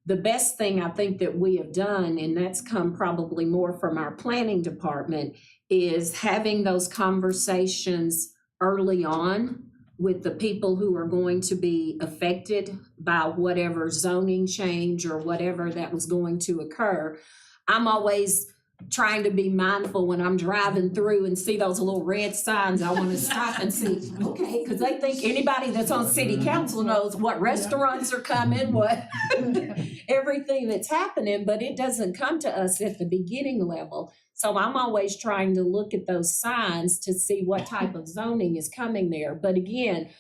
The best thing I think that we have done, and that's come probably more from our planning department, is having those conversations early on with the people who are going to be affected by whatever zoning change or whatever that was going to occur. I'm always trying to be mindful when I'm driving through and see those little red signs. I want to stop and see, okay, because they think anybody that's on city council knows what restaurants are coming, what everything that's happening, but it doesn't come to us at the beginning level. So I'm always trying to look at those signs to see what type of zoning is coming there. But again,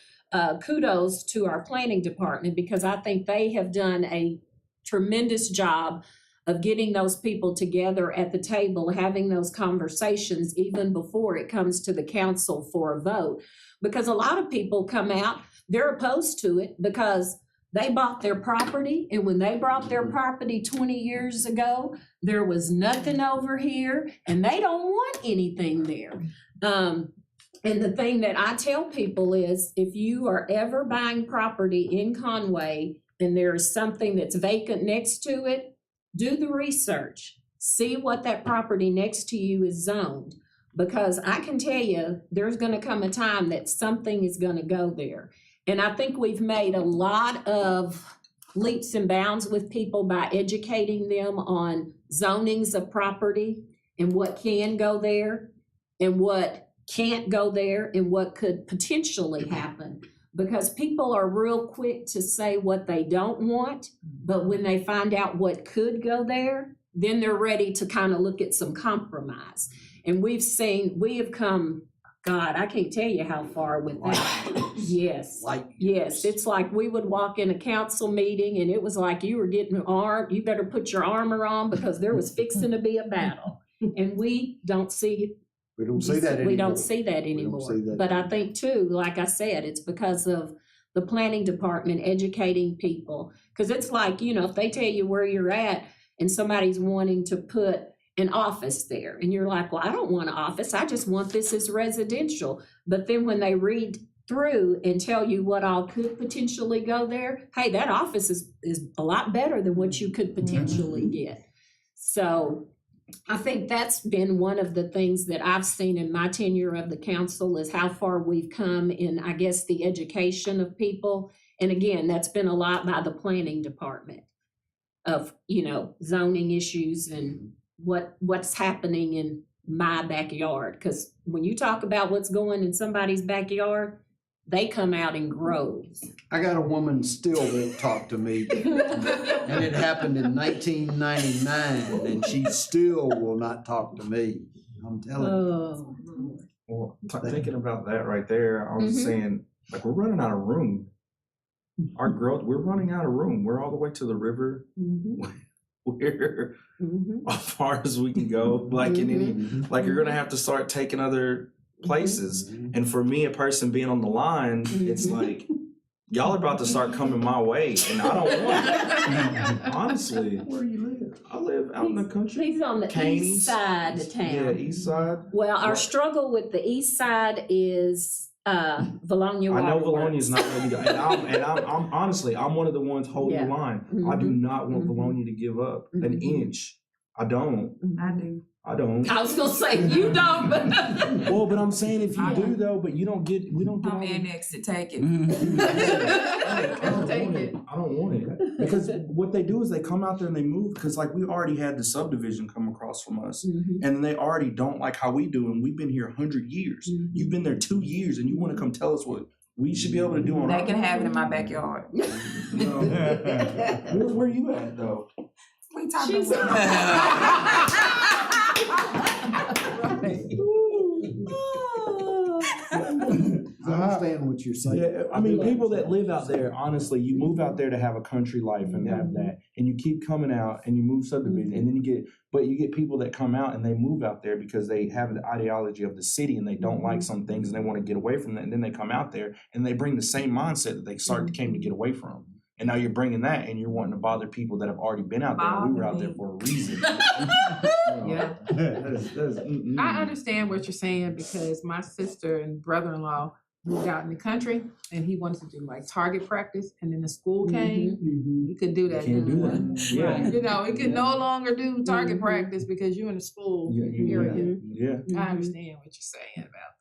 kudos to our planning department, because I think they have done a tremendous job of getting those people together at the table, having those conversations even before it comes to the council for a vote. Because a lot of people come out, they're opposed to it because they bought their property, and when they bought their property 20 years ago, there was nothing over here, and they don't want anything there. And the thing that I tell people is, if you are ever buying property in Conway and there is something that's vacant next to it, do the research. See what that property next to you is zoned. Because I can tell you, there's gonna come a time that something is gonna go there. And I think we've made a lot of leaps and bounds with people by educating them on zonings of property and what can go there and what can't go there and what could potentially happen. Because people are real quick to say what they don't want, but when they find out what could go there, then they're ready to kind of look at some compromise. And we have come, God, I can't tell you how far with that. Yes, yes. It's like we would walk in a council meeting and it was like you were getting armed. You better put your armor on because there was fixing to be a battle. And we don't see We don't see that anymore. We don't see that anymore. But I think too, like I said, it's because of the planning department educating people. Because it's like, you know, if they tell you where you're at and somebody's wanting to put an office there and you're like, well, I don't want an office. I just want this as residential. But then when they read through and tell you what all could potentially go there, hey, that office is a lot better than what you could potentially get. So I think that's been one of the things that I've seen in my tenure of the council is how far we've come in, I guess, the education of people. And again, that's been a lot by the planning department of, you know, zoning issues and what's happening in my backyard. Because when you talk about what's going in somebody's backyard, they come out in groves. I got a woman still that talked to me, and it happened in 1999, and she still will not talk to me. I'm telling you. Well, thinking about that right there, I was saying, like, we're running out of room. Our growth, we're running out of room. We're all the way to the river. We're as far as we can go. Like in any, like you're gonna have to start taking other places. And for me, a person being on the line, it's like, y'all are about to start coming my way, and I don't want it. Honestly. Where do you live? I live out in the country. He's on the east side of town. Yeah, east side. Well, our struggle with the east side is Valonia Water. I know Valonia's not ready to, and I'm honestly, I'm one of the ones holding the line. I do not want Valonia to give up an inch. I don't. I do. I don't. I was gonna say you don't, but well, but I'm saying if you do though, but you don't get, we don't get. I'm annexed to take it. I don't want it because what they do is they come out there and they move because like we already had the subdivision come across from us, and they already don't like how we do, and we've been here 100 years. You've been there 2 years, and you want to come tell us what we should be able to do on. They can have it in my backyard. No. Where you at though? We talking about. I understand what you're saying. Yeah, I mean, people that live out there, honestly, you move out there to have a country life and have that, and you keep coming out and you move subdivision, and then you get people that come out and they move out there because they have the ideology of the city and they don't like some things and they want to get away from that, and then they come out there and they bring the same mindset that they came to get away from. And now you're bringing that and you're wanting to bother people that have already been out there. We were out there for a reason. Yeah. I understand what you're saying because my sister and brother-in-law moved out in the country and he wanted to do like target practice, and then the school came. You could do that. You can't do that. Yeah. Right. You know, it could no longer do target practice because you're in the school area. Yeah. I understand what you're saying about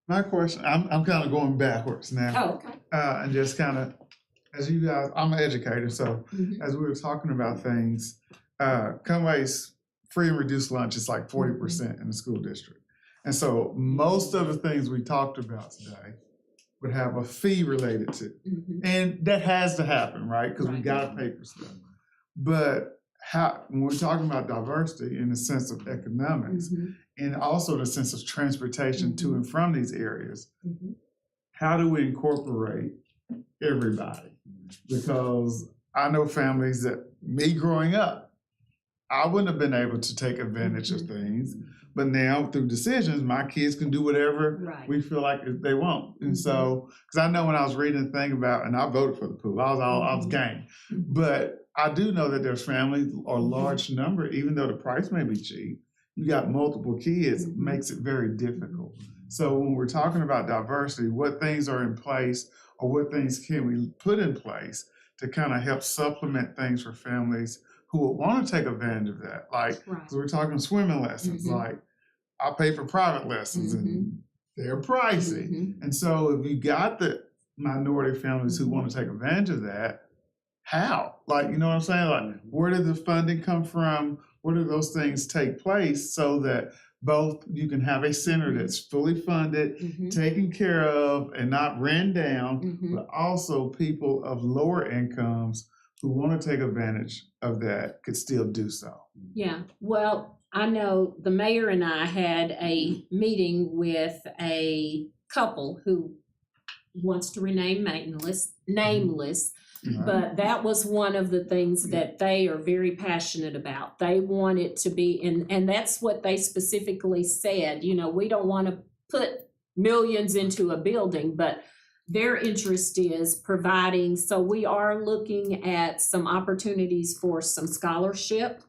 that. My question, I'm kind of going backwards now. Oh, okay. And just kind of, as you guys, I'm an educator, so Mhm. as we were talking about things, Conway's free and reduced lunch is like 40% in the school district. And so most of the things we talked about today would have a fee related to. Mhm. And that has to happen, right? Because we Right. gotta pay for stuff. But when we're talking about diversity in the sense of economics, Mhm. and also the sense of transportation to and from these areas, Mhm. how do we incorporate everybody? Because I know families that, me growing up, I wouldn't have been able to take advantage of things, but now through decisions, my kids can do whatever Right. we feel like they want. And so, because I know when I was reading the thing about, and I voted for the pool, I was game. But I do know that there's families or large number, even though the price may be cheap, you got multiple kids, makes it very difficult. So when we're talking about diversity, what things are in place or what things can we put in place to kind of help supplement things for families who would want to take advantage of that? Like, Right. because we're talking swimming lessons, like I pay for private lessons and they're pricey. And so if you got the minority families who want to take advantage of that, how? Like, you know what I'm saying? Like, where did the funding come from? Where do those things take place so that both you can have a center that's fully funded, taken care of, and not ran down, but also people of lower incomes who want to take advantage of that could still do so. Yeah, well, I know the mayor and I had a meeting with a couple who wants to remain nameless, but that was one of the things that they are very passionate about. They want it to be, and that's what they specifically said, you know, we don't want to put millions into a building, but their interest is providing, so we are looking at some opportunities for some scholarship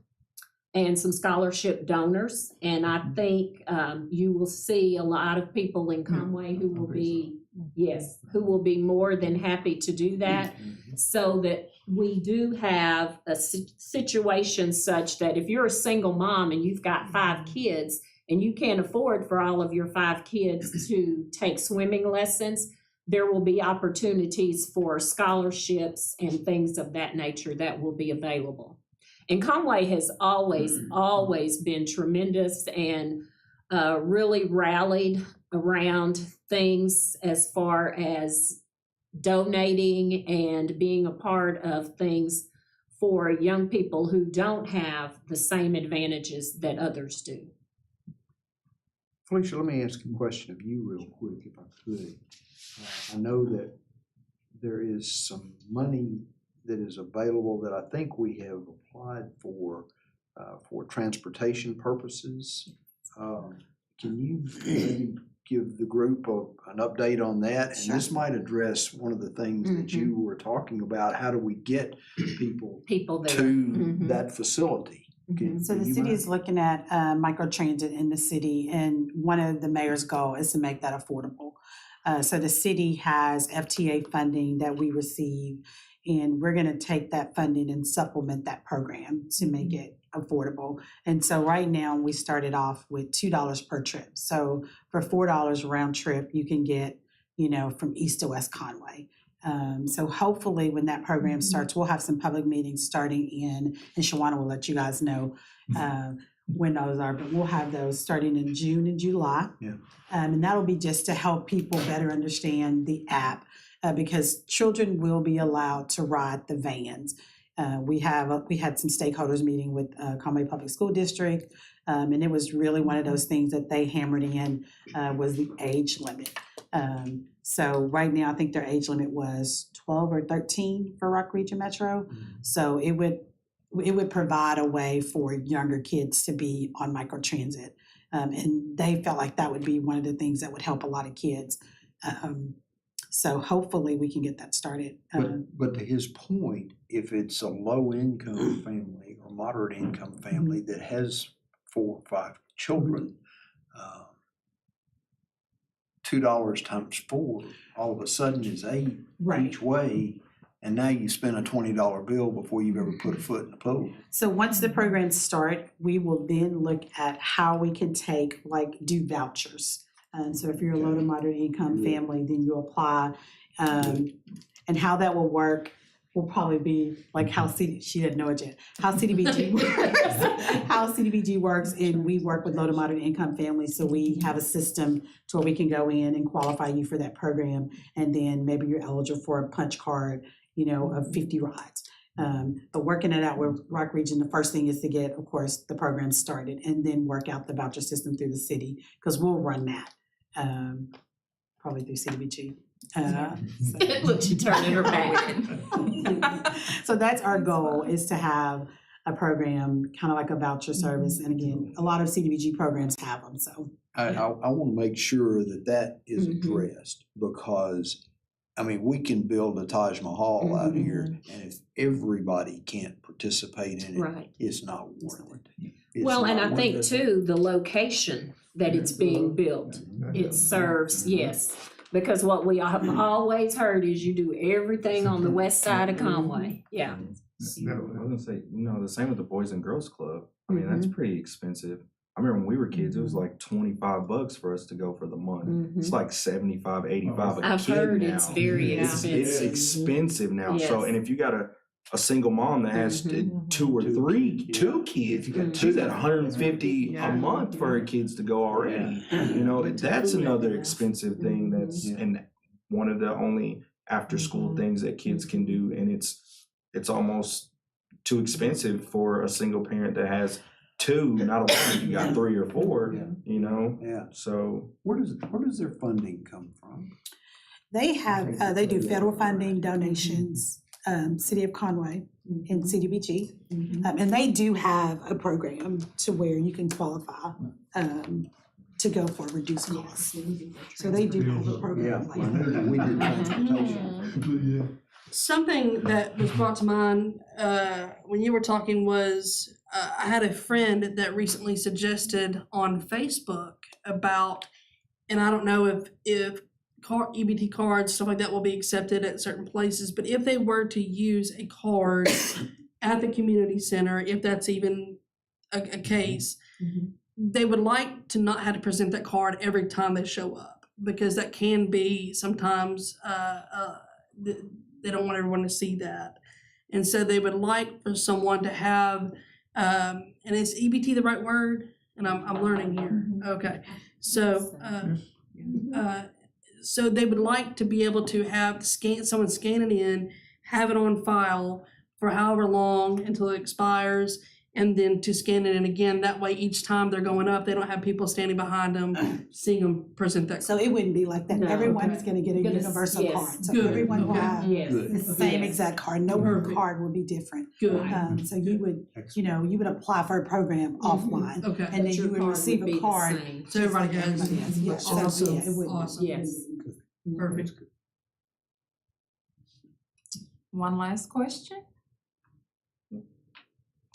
and some scholarship donors. And I think you will see a lot of people in Conway who will be, who will be more than happy to do that, so that we do have a situation such that if you're a single mom and you've got 5 kids and you can't afford for all of your 5 kids to take swimming lessons, there will be opportunities for scholarships and things of that nature that will be available. And Conway has always been tremendous and really rallied around things as far as donating and being a part of things for young people who don't have the same advantages that others do. Felicia, let me ask a question of you real quick, if I could. I know that there is some money that is available that I think we have applied for transportation purposes. Can you maybe give the group an update on that? And this might address one of the things that you were talking about. How do we get people there to that facility? So the city is looking at microtransit in the city, and one of the mayor's goal is to make that affordable. So the city has FTA funding that we receive, and we're going to take that funding and supplement that program to make it affordable. And so right now we started off with $2 per trip. So for $4 round trip, you can get, you know, from east to west Conway. So hopefully when that program starts, we'll have some public meetings starting and Shawana will let you guys know when those are, but we'll have those starting in June and July. Yeah. And that'll be just to help people better understand the app, because children will be allowed to ride the vans. We had some stakeholders meeting with Conway Public School District, and it was really one of those things that they hammered in was the age limit. So right now, I think their age limit was 12 or 13 for Rock Region Metro. So it would provide a way for younger kids to be on microtransit. And they felt like that would be one of the things that would help a lot of kids. So hopefully we can get that started. But to his point, if it's a low-income family or moderate-income family that has 4 or 5 children, $2 times 4 all of a sudden is $8 each way, and now you spend a $20 bill before you've ever put a foot in the pool. So once the programs start, we will then look at how we can do vouchers. So if you're a low to moderate income family, then you apply. And how that will work will probably be like how she didn't know it yet, how CDBG works. How CDBG works, and we work with low to moderate income families, so we have a system to where we can go in and qualify you for that program, and then maybe you're eligible for a punch card, of 50 rides. But working it out with Rock Region, the first thing is to get, of course, the program started, and then work out the voucher system through the city, because we'll run that, probably through CDBG. Look, she turning her back. So that's our goal, is to have a program, kind of like a voucher service. And again, a lot of CDBG programs have them, so. I want to make sure that is addressed, because, we can build a Taj Mahal out here, and if everybody can't participate in it, Right. it's not worth it. It's Well, and not I worth think it. too, the location that it's being built, it serves, yes. Because what we have always heard is you do everything on the west side of Conway, yeah. I was gonna say, the same with the Boys and Girls Club. That's pretty expensive. I remember when we were kids, it was like $25 for us to go for the month. It's like $75, $85 a I've kid heard now. it's very It's expensive. expensive now. So, Yes. and if you got a single mom that has two or three, two kids, you got two, that $150 a month for her kids to go already. That's another expensive thing. That's and one of the only after school things that kids can do, and it's almost too expensive for a single parent that has two, not alone if you got three or four. Yeah. So Where does their funding come from? They have, they do federal funding, donations, City of Conway and CDBG. And they do have a program to where you can qualify to go for reduced costs. So they do have a program like that. We did transportation. Something that was brought to mind when you were talking was I had a friend that recently suggested on Facebook about, and I don't know if EBT cards, stuff like that will be accepted at certain places, but if they were to use a card at the community center, if that's even a case, they would like to not have to present that card every time they show up, because that can be sometimes they don't want everyone to see that. And so they would like for someone to have, and is EBT the right word? And I'm learning here. Okay. So, so they would like to be able to have someone scan it in, have it on file for however long until it expires, and then to scan it in again. That way, each time they're going up, they don't have people standing behind them, seeing them present that. So it wouldn't be like that. No. Everyone is gonna get a universal yes. card. So Good. everyone will Okay. have Yes. the same Yes. exact card. No Perfect. card will be different. Good. So you would, you would apply for a program offline, Okay. and then But your you would card receive would be a the card. same. So everybody just like has. everybody else. Yes, so, Awesome. yeah, it would. Awesome. Yes. Perfect. One last question?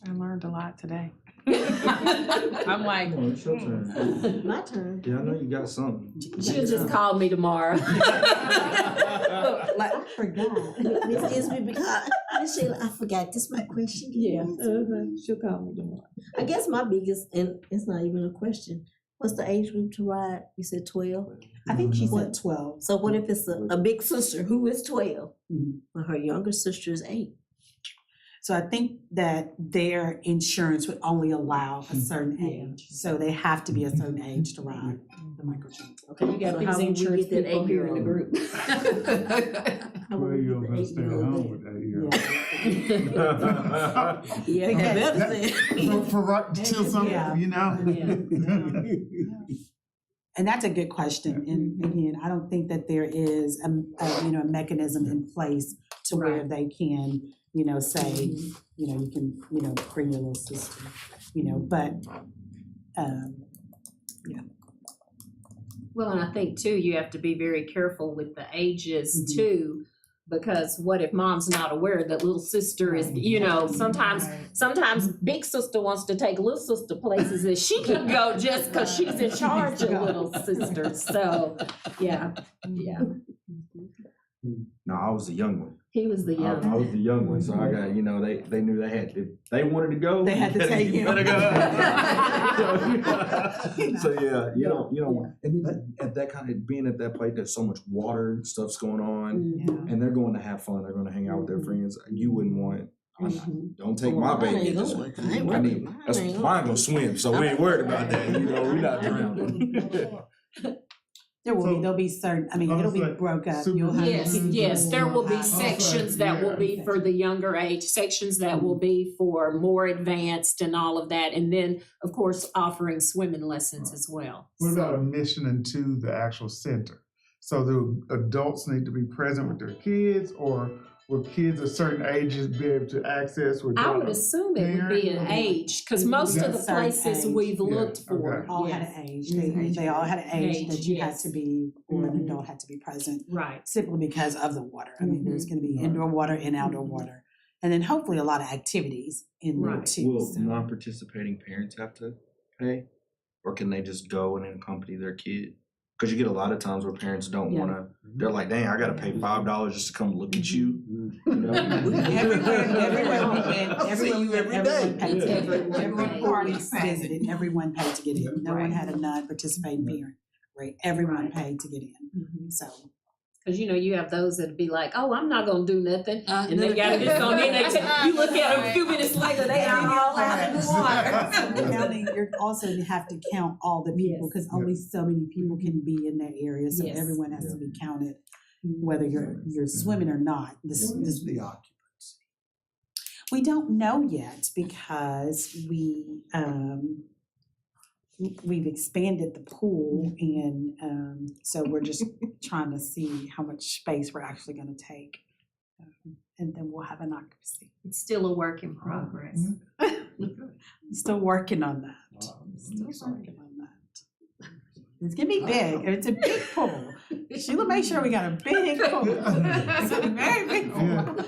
I learned a lot today. I'm like, it's your turn. My turn. Yeah, I know you got something. She'll just call me tomorrow. I forgot. Miss Isby, because Miss Sheila, I forgot. This is my question. Yeah, she'll call me tomorrow. I guess my biggest, and it's not even a question. What's the age group to ride? You said 12. I think she What? said 12. So what if it's a big sister who is 12, Mhm. but her younger sister is 8? So I think that their insurance would only allow a certain age. So they have to be a certain age to ride the microchip. Okay, You got so these how would we insurance get that people here in the 8-year-old? group. How would Well, we you're get the gonna stay 8-year-old home there? with that, Yeah, you better say. For right till something, Yeah. And that's a good question. And again, I don't think that there is a mechanism in place to where they can, say, you can, bring your little sister, but, Well, and I think too, you have to be very careful with the ages too, because what if mom's not aware that little sister is, sometimes big sister wants to take little sister places that she can go just because she's in charge of little sister. So, yeah. No, I was the young one. He was the I young. was the young one, so I got, they knew they had, if they wanted to go. They had to take you him. better go. So yeah, you don't, and then at that kind of, being at that place, there's so much water and stuff's going on, Yeah. and they're going to have fun, they're gonna hang out with their friends, you wouldn't want, don't take my Mine baby. ain't Just- going. I ain't I worried. need, that's, mine gonna swim, so we ain't worried about that, we're not drowning. There'll be certain, I mean, I it'll was be like, broke up. super- You'll have Yes, people yes, there will be have- sections that will be for the younger age, sections that will be for more advanced and all of that. And then, of course, offering swimming lessons as well. What about So- admission into the actual center? So the adults need to be present with their kids, or will kids of certain ages be able to access I without? would assume it would be an age, because most of the Certain places age. we've Yeah, looked for. okay. All had yes. an age. Mhm. They all had an age that you had yes. to be, or an Mhm. adult had to be present, Right. simply because of the water. I mean, there's gonna be Right. indoor water and outdoor Mhm. water. And then hopefully a lot of activities in there Right. too. Will so. non-participating parents have to pay, or can they just go and accompany their kid? Because you get a lot of times where parents don't Yeah. wanna, they're like, dang, I gotta pay $5 just to come look at you. Everyone paid to get in. Everyone Every paid. party visited, everyone paid to get in. No one had a non-participating parent, right? Everyone Right. paid to get in, Mhm. so. Cause you have those that'd be like, oh, I'm not gonna do nothing, and they no. gotta get on in, you look at them a few minutes later, they are all out in the water. Counting, you also have to count all the people, Yes. because only so many people can be in that area, so Yes. everyone has to be counted, whether you're swimming or not. What is the occupancy? We don't know yet, because we've expanded the pool, and so we're just trying to see how much space we're actually gonna take. And then we'll have an occupancy. It's still a work in progress. Still working on that. Still working on that. It's gonna be big. It's a big pool. Sheila, make sure we got a big pool. It's a very big pool.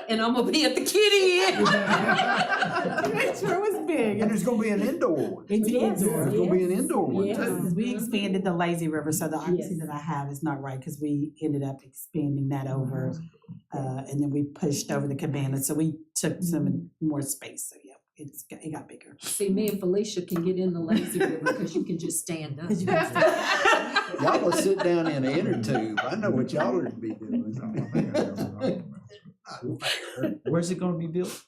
And I'm gonna be at the kitty end. Make sure it's big. And there's gonna be an indoor one. It's Yes, indoor. There's gonna be an indoor one Yes. too. We expanded the lazy river, so the occupancy Yes. that I have is not right, because we ended up expanding that over. And then we pushed over the cabana, so we took some more space, so yeah, it got bigger. See, me and Felicia can get in the lazy river, cause you can just stand up. Y'all will sit down in an inner tube. I know what y'all are to be doing. Where's it gonna be built?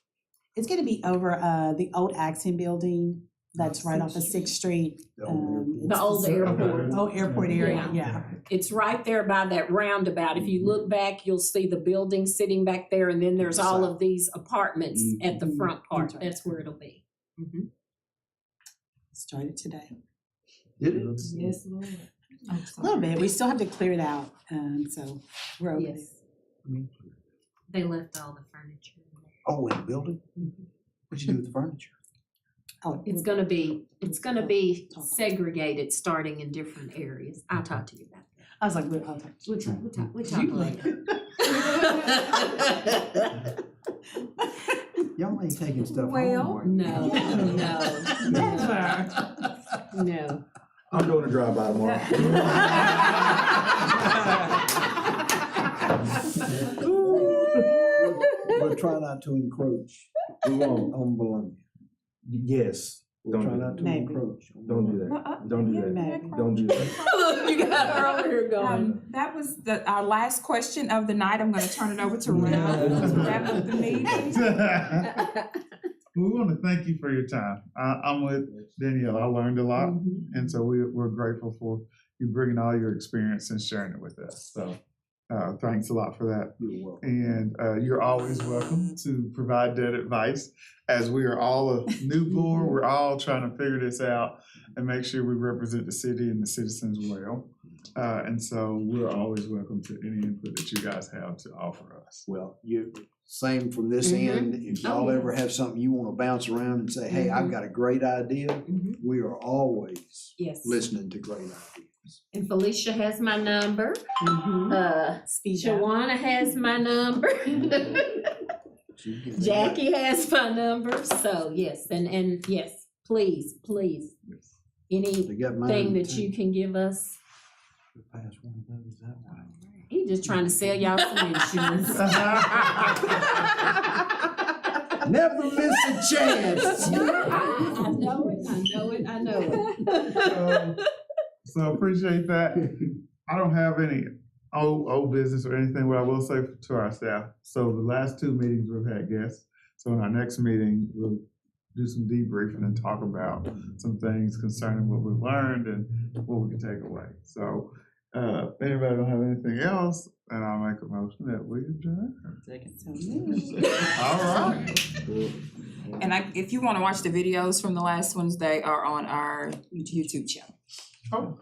It's gonna be over the old Axon building that's right off of Sixth Street. The old It's The old airport. Old airport area, yeah. It's right there by that roundabout. If you look back, you'll see the building sitting back there, and then there's all of these apartments at the front part. Mhm. That's where it'll be. Mhm. Started today. It is. Yes, Lord. A little bit, we still have to clear it out, so we're open. Yes. They left all the furniture. Oh, in the building? What'd you do with the furniture? Oh, It's gonna be segregated, starting in different areas. I'll talk to you about that. I was like, I'll talk. We'll talk later. Y'all ain't taking stuff Well, home, are you? No, Never. no. I'm doing a drive-by tomorrow. We'll try not to encroach We won't, on Bologna. yes, We'll try don't do not that, to Maybe. encroach. on don't do Bologna. that, don't do that, Maybe. don't do that. Look, you got her over here going. That was our last question of the night. I'm gonna turn it over to Ralph to wrap up the meeting. We want to thank you for your time. I'm with Danielle. I learned a lot, and so we're grateful for you bringing all your experience and sharing it with us. So thanks a lot for that. You're welcome. And you're always welcome to provide that advice. As we are all a new board, we're all trying to figure this out and make sure we represent the city and the citizens well. And so we're always welcome to any input that you guys have to offer us. Well, same from this end. If y'all ever have something you want to bounce around and say, hey, I've got a great idea, we are always Yes. listening to great ideas. And Felicia has my number. Speed dial. Shawana has my number. Jackie has my number. So yes, and yes, please, They got mine anything that too. you can give us. Pass one of those that way. He Just trying to sell y'all some insurance. Never miss a chance. I know it. So appreciate that. I don't have any old business or anything, but I will say to our staff, so the last 2 meetings we've had guests. So in our next meeting, we'll do some debriefing and talk about some things concerning what we've learned and what we can take away. So if anybody don't have anything else, then I'll make a motion that we adjourn. All right. And if you wanna watch the videos from the last ones, they are on our YouTube channel. Oh,